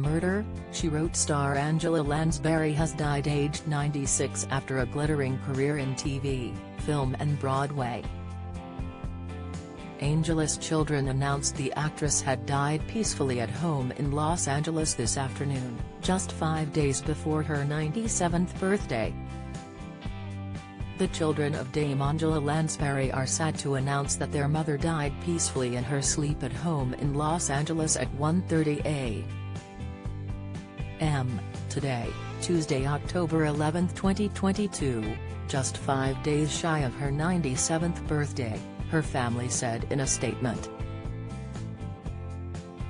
Murder, She Wrote star Angela Lansbury has died aged 96 after a glittering career in TV, film and Broadway. Angela's children announced the actress had died peacefully at home in Los Angeles this afternoon, just 5 days before her 97th birthday. The children of Dame Angela Lansbury are sad to announce that their mother died peacefully in her sleep at home in Los Angeles at 1:30 a.m. today, Tuesday, October 11, 2022, just 5 days shy of her 97th birthday, her family said in a statement.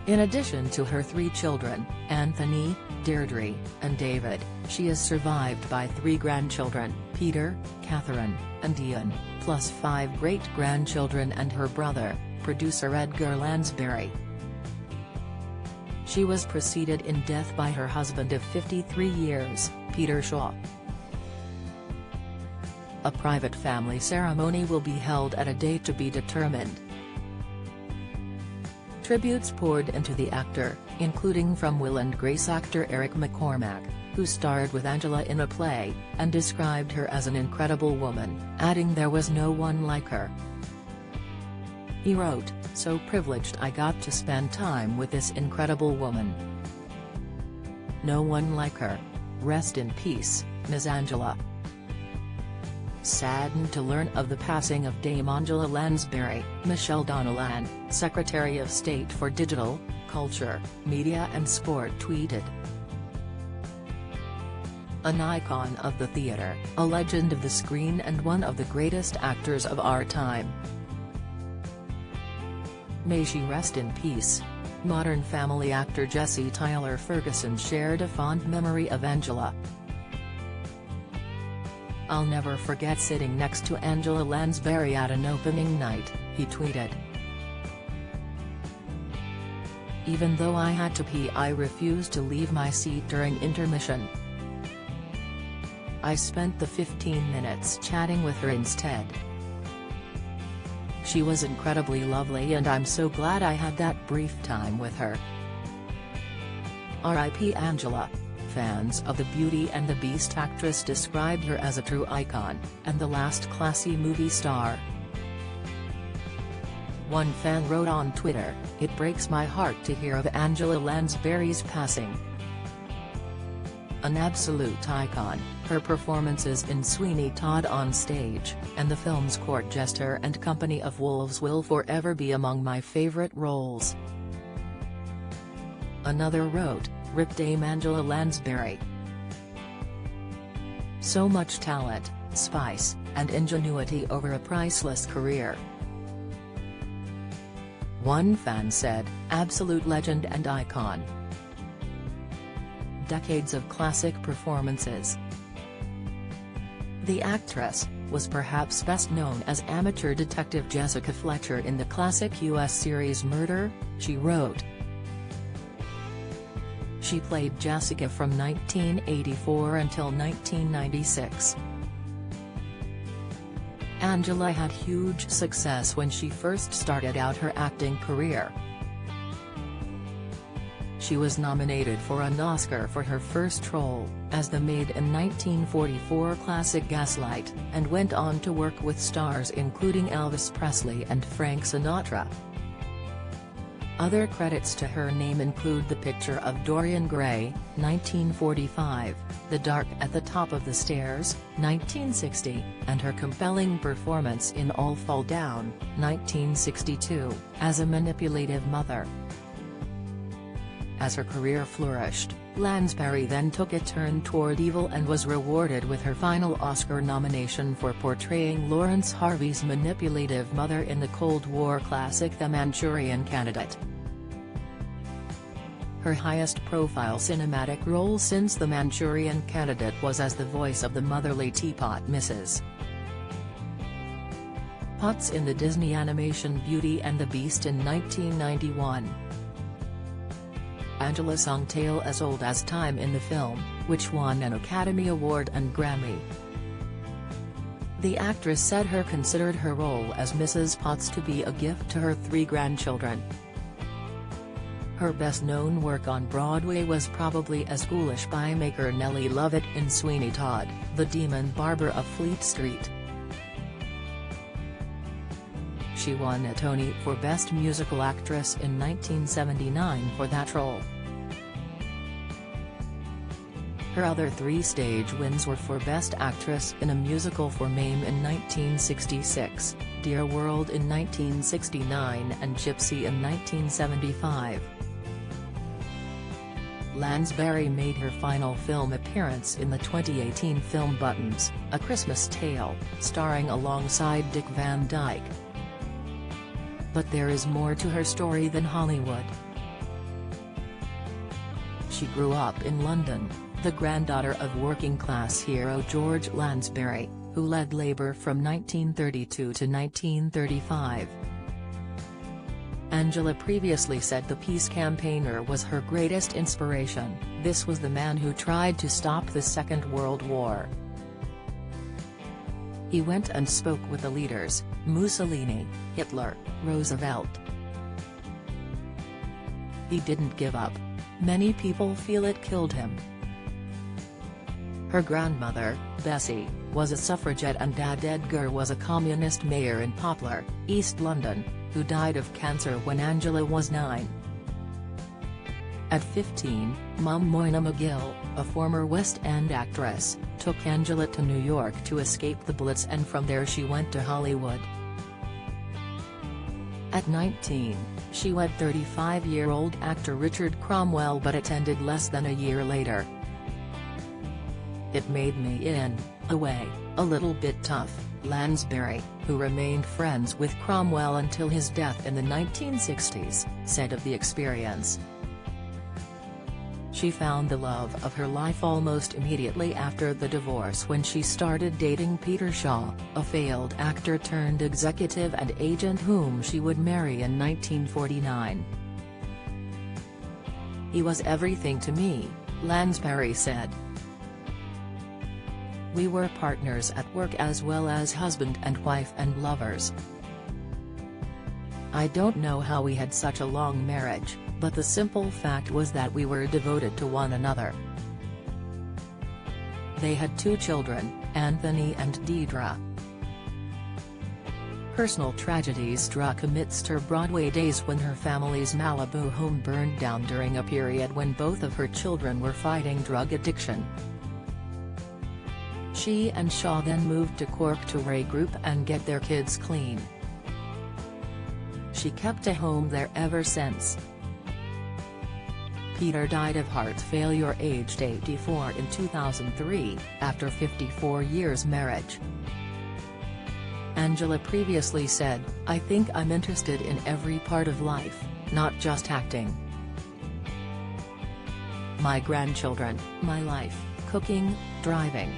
In addition to her 3 children, Anthony, Deirdre, and David, she is survived by 3 grandchildren, Peter, Catherine, and Ian, plus 5 great-grandchildren and her brother, producer Edgar Lansbury. She was preceded in death by her husband of 53 years, Peter Shaw. A private family ceremony will be held at a date to be determined. Tributes poured into the actor, including from Will and Grace actor Eric McCormack, who starred with Angela in a play, and described her as an incredible woman, adding there was no one like her. He wrote, "So privileged I got to spend time with this incredible woman. No one like her. Rest in peace, Ms. Angela." Saddened to learn of the passing of Dame Angela Lansbury, Michelle Donelan, Secretary of State for Digital, Culture, Media and Sport tweeted, "An icon of the theater, a legend of the screen and one of the greatest actors of our time. May she rest in peace." Modern Family actor Jesse Tyler Ferguson shared a fond memory of Angela. "I'll never forget sitting next to Angela Lansbury at an opening night," he tweeted. "Even though I had to pee, I refused to leave my seat during intermission. I spent the 15 minutes chatting with her instead. She was incredibly lovely and I'm so glad I had that brief time with her. R.I.P. Angela." Fans of the Beauty and the Beast actress described her as a true icon, and the last classy movie star. One fan wrote on Twitter, "It breaks my heart to hear of Angela Lansbury's passing. An absolute icon, her performances in Sweeney Todd on stage, and the film's Court Jester and Company of Wolves will forever be among my favorite roles." Another wrote, "Rip Dame Angela Lansbury. So much talent, spice, and ingenuity over a priceless career." One fan said, "Absolute legend and icon. Decades of classic performances." The actress was perhaps best known as amateur detective Jessica Fletcher in the classic U.S. series Murder, She Wrote. She played Jessica from 1984 until 1996. Angela had huge success when she first started out her acting career. She was nominated for an Oscar for her first role, as the maid in 1944 classic Gaslight, and went on to work with stars including Elvis Presley and Frank Sinatra. Other credits to her name include The Picture of Dorian Gray, 1945, The Dark at the Top of the Stairs, 1960, and her compelling performance in All Fall Down, 1962, as a manipulative mother. As her career flourished, Lansbury then took a turn toward evil and was rewarded with her final Oscar nomination for portraying Lawrence Harvey's manipulative mother in the Cold War classic The Manchurian Candidate. Her highest-profile cinematic role since The Manchurian Candidate was as the voice of the motherly teapot Mrs. Potts in the Disney animation Beauty and the Beast in 1991. Angela sung Tale as Old as Time in the film, which won an Academy Award and Grammy. The actress said her considered her role as Mrs. Potts to be a gift to her 3 grandchildren. Her best-known work on Broadway was probably as ghoulish pie-maker Nellie Lovett in Sweeney Todd, the demon barber of Fleet Street. She won a Tony for Best Musical Actress in 1979 for that role. Her other 3 stage wins were for Best Actress in a Musical for Mame in 1966, Dear World in 1969 and Gypsy in 1975. Lansbury made her final film appearance in the 2018 film Buttons, A Christmas Tale, starring alongside Dick Van Dyke. But there is more to her story than Hollywood. She grew up in London, the granddaughter of working-class hero George Lansbury, who led Labour from 1932 to 1935. Angela previously said the peace campaigner was her greatest inspiration. This was the man who tried to stop the Second World War. He went and spoke with the leaders, Mussolini, Hitler, Roosevelt. He didn't give up. Many people feel it killed him. Her grandmother, Bessie, was a suffragette and Dad Edgar was a communist mayor in Poplar, East London, who died of cancer when Angela was 9. At 15, Mum Moyna McGill, a former West End actress, took Angela to New York to escape the Blitz and from there she went to Hollywood. At 19, she wed 35-year-old actor Richard Cromwell but attended less than a year later. It made me in a way, a little bit tough, Lansbury, who remained friends with Cromwell until his death in the 1960s, said of the experience. She found the love of her life almost immediately after the divorce when she started dating Peter Shaw, a failed actor turned executive and agent whom she would marry in 1949. He was everything to me, Lansbury said. We were partners at work as well as husband and wife and lovers. I don't know how we had such a long marriage, but the simple fact was that we were devoted to one another. They had 2 children, Anthony and Deidre. Personal tragedies struck amidst her Broadway days when her family's Malibu home burned down during a period when both of her children were fighting drug addiction. She and Shaw then moved to Cork to regroup and get their kids clean. She kept a home there ever since. Peter died of heart failure aged 84 in 2003, after 54 years marriage. Angela previously said, I think I'm interested in every part of life, not just acting. My grandchildren, my life, cooking, driving,